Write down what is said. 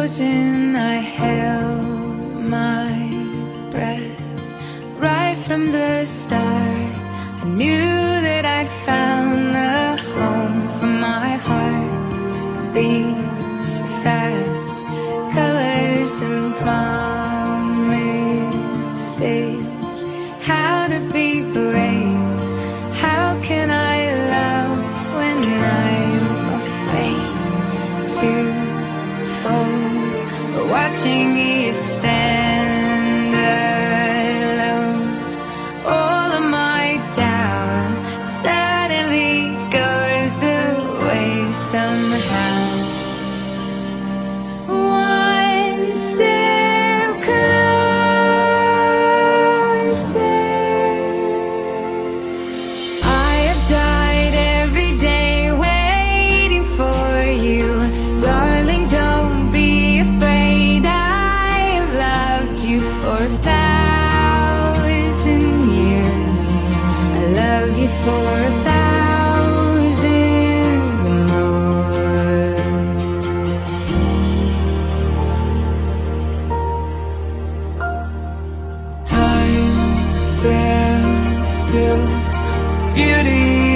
frozen, I held my breath. Right from the start, I knew that I'd found a home for my heart. Beats fast, colors and promises. How to be brave, how can I love when I'm afraid to fall? Watching you stand alone, all of my doubt suddenly goes away somehow. One step closer. I have died every day waiting for you. Darling, don't be afraid. I've loved you for 1,000 years. I love you for 1,000 more. Time stands still, beauty